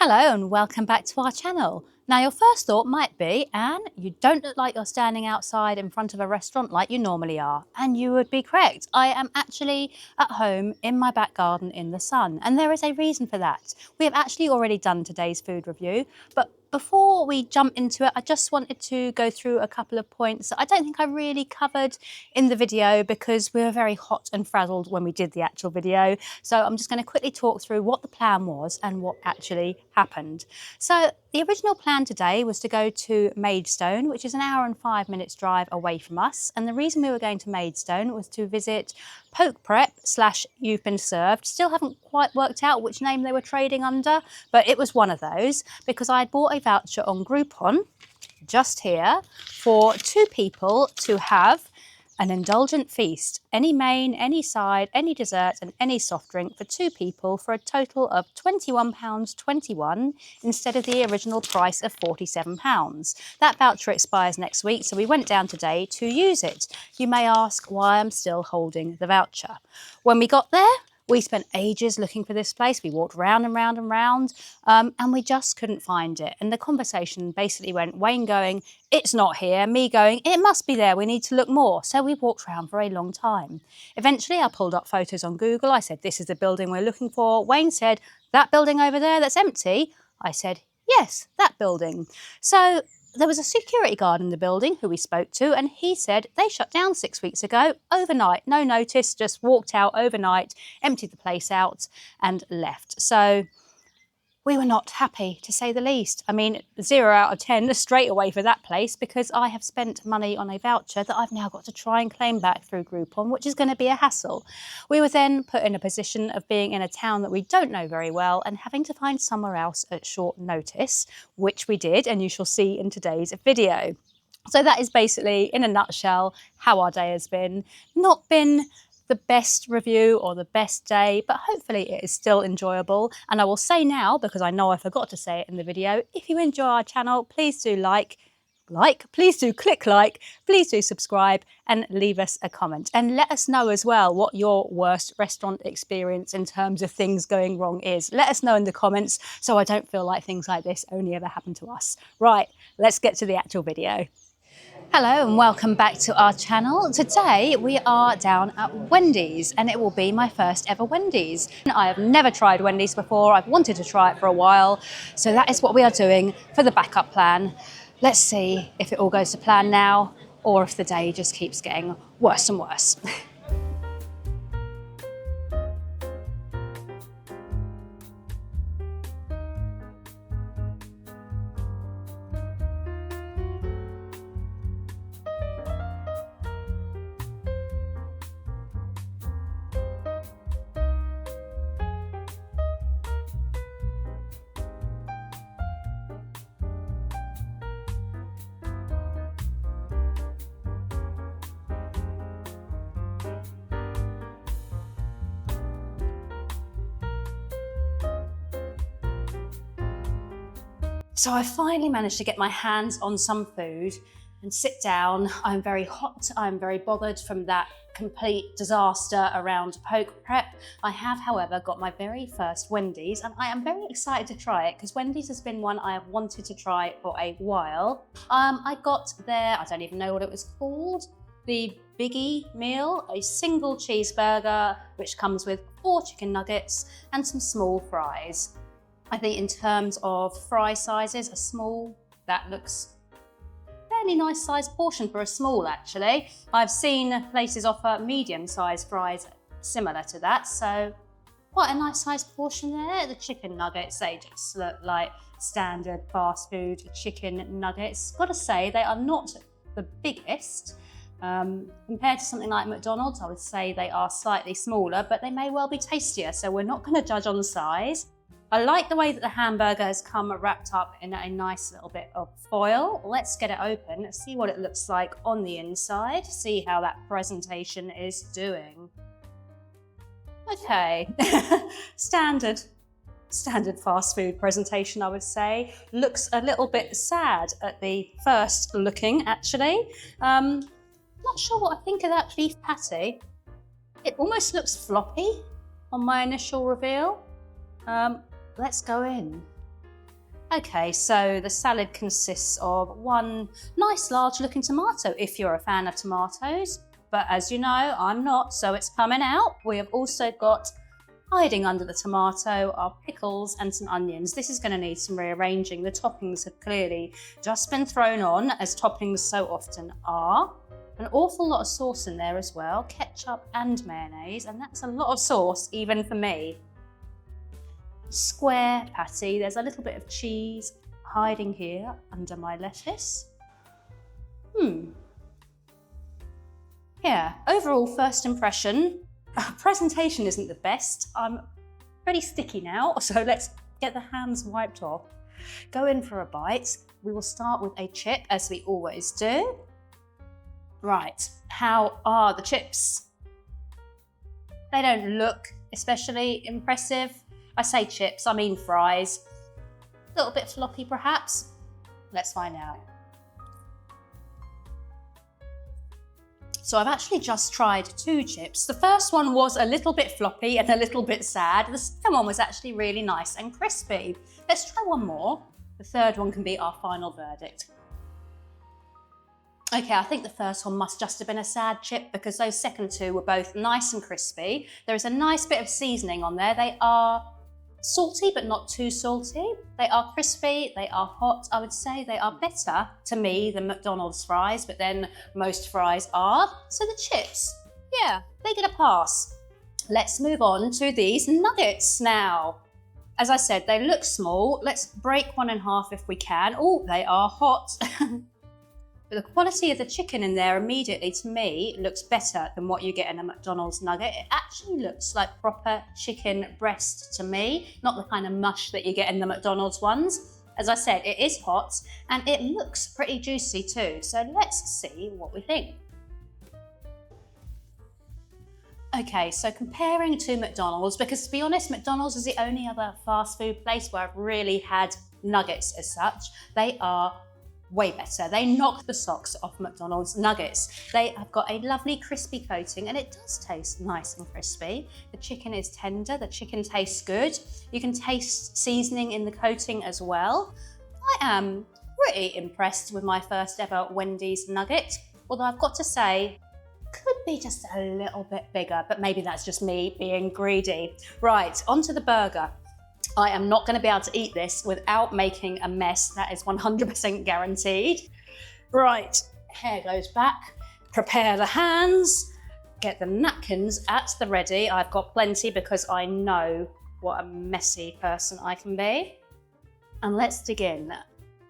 Hello and welcome back to our channel. Now your first thought might be, Anne, you don't look like you're standing outside in front of a restaurant like you normally are. And you would be correct. I am actually at home in my back garden in the sun. And there is a reason for that. We have actually already done today's food review, but before we jump into it, I just wanted to go through a couple of points that I don't think I really covered in the video because we were very hot and frazzled when we did the actual video. So I'm just going to quickly talk through what the plan was and what actually happened. So the original plan today was to go to Maidstone, which is an hour and 5 minutes drive away from us. And the reason we were going to Maidstone was to visit Poke Prep / You've Been Served. Still haven't quite worked out which name they were trading under, but it was one of those because I had bought a voucher on Groupon just here for 2 people to have an indulgent feast, any main, any side, any dessert and any soft drink for 2 people for a total of £21.21 instead of the original price of £47. That voucher expires next week, so we went down today to use it. You may ask why I'm still holding the voucher. When we got there, we spent ages looking for this place. We walked round and round and round, and we just couldn't find it. And the conversation basically went, Wayne going, it's not here, me going, it must be there, we need to look more. So we walked around for a long time. Eventually, I pulled up photos on Google. I said, this is the building we're looking for. Wayne said, that building over there that's empty? I said, yes, that building. So there was a security guard in the building who we spoke to, and he said they shut down 6 weeks ago, overnight, no notice, just walked out overnight, emptied the place out and left. So we were not happy, to say the least. I mean, 0 out of 10 straight away for that place because I have spent money on a voucher that I've now got to try and claim back through Groupon, which is going to be a hassle. We were then put in a position of being in a town that we don't know very well and having to find somewhere else at short notice, which we did, and you shall see in today's video. So that is basically, in a nutshell, how our day has been. Not been the best review or the best day, but hopefully it is still enjoyable. And I will say now, because I know I forgot to say it in the video, if you enjoy our channel, please do please do click like, please do subscribe and leave us a comment. And let us know as well what your worst restaurant experience in terms of things going wrong is. Let us know in the comments so I don't feel like things like this only ever happen to us. Right, let's get to the actual video. Hello and welcome back to our channel. Today we are down at Wendy's and it will be my first ever Wendy's. I have never tried Wendy's before. I've wanted to try it for a while. So that is what we are doing for the backup plan. Let's see if it all goes to plan now or if the day just keeps getting worse and worse. So I finally managed to get my hands on some food and sit down. I'm very hot, I'm very bothered from that complete disaster around Poke Prep. I have, however, got my very first Wendy's and I am very excited to try it because Wendy's has been one I have wanted to try for a while. I got their, I don't even know what it was called, the Biggie meal, a single cheeseburger which comes with 4 chicken nuggets and some small fries. I think in terms of fry sizes, a small, that looks fairly nice sized portion for a small actually. I've seen places offer medium sized fries similar to that, so quite a nice sized portion there. The chicken nuggets, they just look like standard fast food chicken nuggets. Gotta say, they are not the biggest. Compared to something like McDonald's, I would say they are slightly smaller, but they may well be tastier, so we're not gonna judge on the size. I like the way that the hamburger has come wrapped up in a nice little bit of foil. Let's get it open, let's see what it looks like on the inside, see how that presentation is doing. Okay, standard fast food presentation, I would say. Looks a little bit sad at the first looking, actually. Not sure what I think of that beef patty. It almost looks floppy on my initial reveal. Let's go in. Okay, so the salad consists of one nice large looking tomato if you're a fan of tomatoes, but as you know, I'm not, so it's coming out. We have also got, hiding under the tomato, are pickles and some onions. This is going to need some rearranging. The toppings have clearly just been thrown on, as toppings so often are. An awful lot of sauce in there as well, ketchup and mayonnaise, and that's a lot of sauce even for me. Square patty, there's a little bit of cheese hiding here under my lettuce. Yeah, overall first impression, presentation isn't the best. I'm pretty sticky now, so let's get the hands wiped off. Go in for a bite. We will start with a chip, as we always do. Right, how are the chips? They don't look especially impressive. I say chips, I mean fries. A little bit floppy perhaps. Let's find out. So I've actually just tried 2 chips. The first one was a little bit floppy and a little bit sad. The second one was actually really nice and crispy. Let's try one more. The third one can be our final verdict. Okay, I think the first one must just have been a sad chip because those second 2 were both nice and crispy. There is a nice bit of seasoning on there. They are salty, but not too salty. They are crispy, they are hot. I would say they are better to me than McDonald's fries, but then most fries are. So the chips, yeah, they get a pass. Let's move on to these nuggets now. As I said, they look small. Let's break one in half if we can. Oh, they are hot. But the quality of the chicken in there immediately, to me, looks better than what you get in a McDonald's nugget. It actually looks like proper chicken breast to me, not the kind of mush that you get in the McDonald's ones. As I said, it is hot and it looks pretty juicy too. So let's see what we think. Okay, so comparing to McDonald's, because to be honest, McDonald's is the only other fast food place where I've really had nuggets as such. They are way better. They knock the socks off McDonald's nuggets. They have got a lovely crispy coating and it does taste nice and crispy. The chicken is tender, the chicken tastes good. You can taste seasoning in the coating as well. I am pretty impressed with my first ever Wendy's nugget, although I've got to say, could be just a little bit bigger, but maybe that's just me being greedy. Right, onto the burger. I am not going to be able to eat this without making a mess. That is 100% guaranteed. Right, hair goes back. Prepare the hands. Get the napkins at the ready. I've got plenty because I know what a messy person I can be. And let's dig in.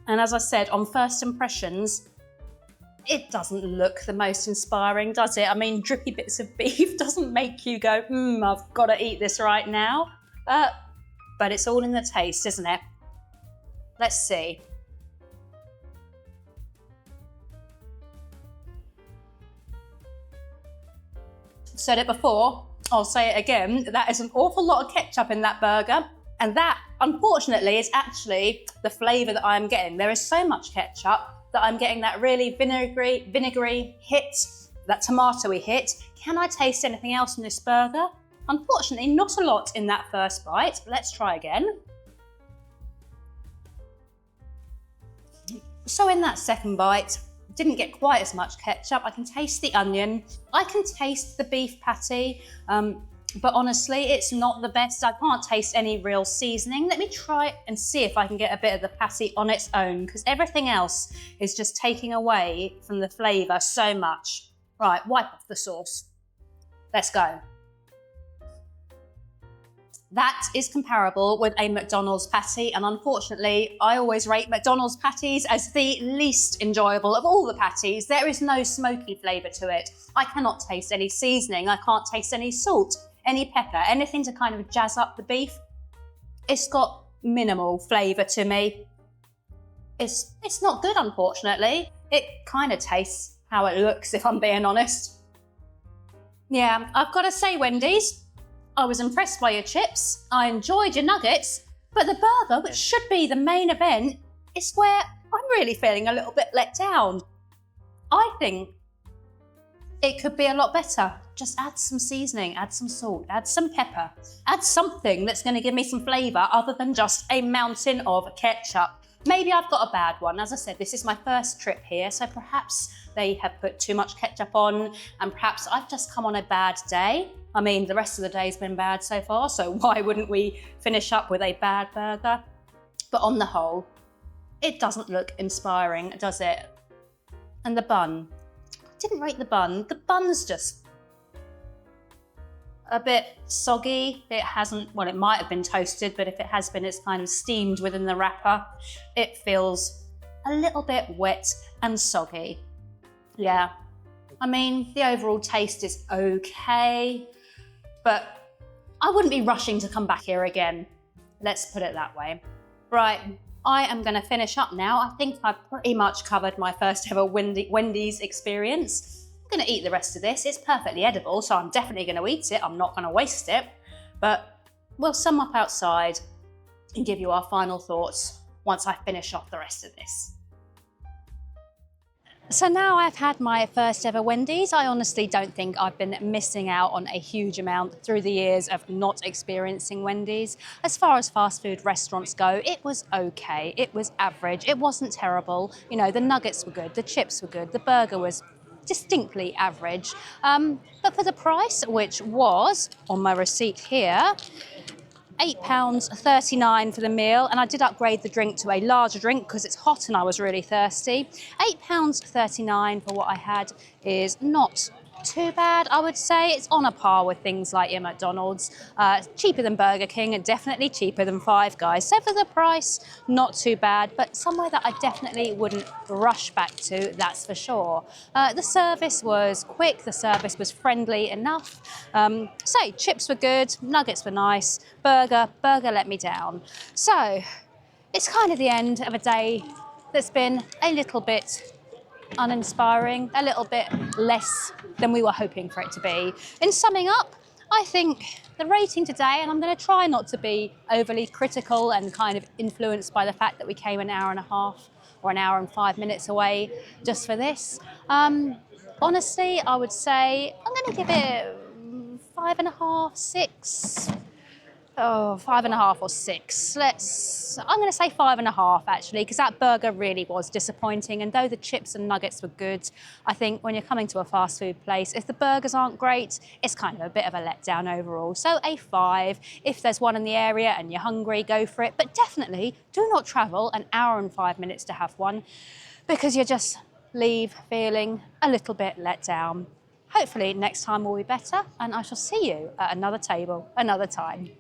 And as I said, on first impressions, it doesn't look the most inspiring, does it? I mean, drippy bits of beef doesn't make you go, I've got to eat this right now. But it's all in the taste, isn't it? Let's see. Said it before, I'll say it again. That is an awful lot of ketchup in that burger. And that, unfortunately, is actually the flavour that I'm getting. There is so much ketchup that I'm getting that really vinegary hit, that tomatoey hit. Can I taste anything else in this burger? Unfortunately, not a lot in that first bite. Let's try again. So in that second bite, didn't get quite as much ketchup. I can taste the onion. I can taste the beef patty, but honestly, it's not the best. I can't taste any real seasoning. Let me try and see if I can get a bit of the patty on its own, because everything else is just taking away from the flavour so much. Right, wipe off the sauce. Let's go. That is comparable with a McDonald's patty, and unfortunately, I always rate McDonald's patties as the least enjoyable of all the patties. There is no smoky flavour to it. I cannot taste any seasoning. I can't taste any salt, any pepper, anything to kind of jazz up the beef. It's got minimal flavour to me. It's not good, unfortunately. It kind of tastes how it looks, if I'm being honest. Yeah, I've got to say, Wendy's, I was impressed by your chips, I enjoyed your nuggets, but the burger, which should be the main event, is where I'm really feeling a little bit let down. I think it could be a lot better. Just add some seasoning, add some salt, add some pepper, add something that's going to give me some flavour other than just a mountain of ketchup. Maybe I've got a bad one. As I said, this is my first trip here, so perhaps they have put too much ketchup on, and perhaps I've just come on a bad day. I mean, the rest of the day's been bad so far, so why wouldn't we finish up with a bad burger? But on the whole, it doesn't look inspiring, does it? And the bun. I didn't rate the bun. The bun's just a bit soggy. It hasn't, well, it might have been toasted, but if it has been, it's kind of steamed within the wrapper. It feels a little bit wet and soggy. Yeah, I mean, the overall taste is okay, but I wouldn't be rushing to come back here again. Let's put it that way. Right, I am gonna finish up now. I think I've pretty much covered my first ever Wendy's experience. I'm gonna eat the rest of this. It's perfectly edible, so I'm definitely gonna eat it. I'm not gonna waste it, but we'll sum up outside and give you our final thoughts once I finish off the rest of this. So now I've had my first ever Wendy's. I honestly don't think I've been missing out on a huge amount through the years of not experiencing Wendy's. As far as fast food restaurants go, it was okay. It was average. It wasn't terrible. You know, the nuggets were good, the chips were good, the burger was distinctly average. But for the price, which was on my receipt here, £8.39 for the meal, and I did upgrade the drink to a larger drink because it's hot and I was really thirsty. £8.39 for what I had is not too bad, I would say. It's on a par with things like your McDonald's. Cheaper than Burger King and definitely cheaper than Five Guys. So for the price, not too bad, but somewhere that I definitely wouldn't rush back to, that's for sure. The service was quick, the service was friendly enough. So chips were good, nuggets were nice, burger let me down. So it's kind of the end of a day that's been a little bit uninspiring, a little bit less than we were hoping for it to be. In summing up, I think the rating today, and I'm going to try not to be overly critical and kind of influenced by the fact that we came an hour and a half or an hour and 5 minutes away just for this. Honestly, I would say I'm going to give it 5.5, 6. Oh, 5.5 or 6. I'm going to say 5.5 actually, because that burger really was disappointing. And though the chips and nuggets were good, I think when you're coming to a fast food place, if the burgers aren't great, it's kind of a bit of a letdown overall. So a 5. If there's one in the area and you're hungry, go for it. But definitely do not travel an hour and 5 minutes to have one, because you just leave feeling a little bit let down. Hopefully next time will be better, and I shall see you at another table, another time.